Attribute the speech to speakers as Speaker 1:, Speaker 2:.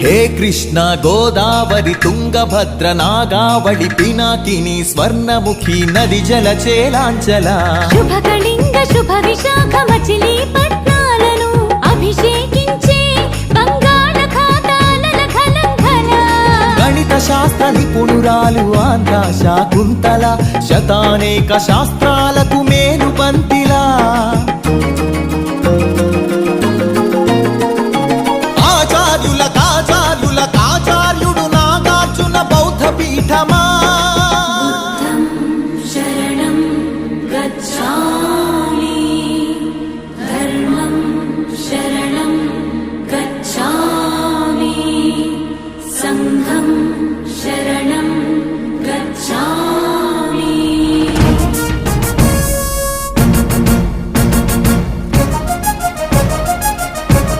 Speaker 1: హే కృష్ణ గోదావరి తుంగభద్ర నాగావళి పినాకిని స్వర్ణముఖి నది జల చేలాంచల
Speaker 2: శుభ కళింగ శుభ విశాఖ మచిలీపట్నాలను అభిషేకించే బంగాళాఖాతాల ఖలంఖల
Speaker 1: గణిత శాస్త్ర నిపుణురాలు ఆంధ్ర శాకుంతల శతానేక శాస్త్రాలతో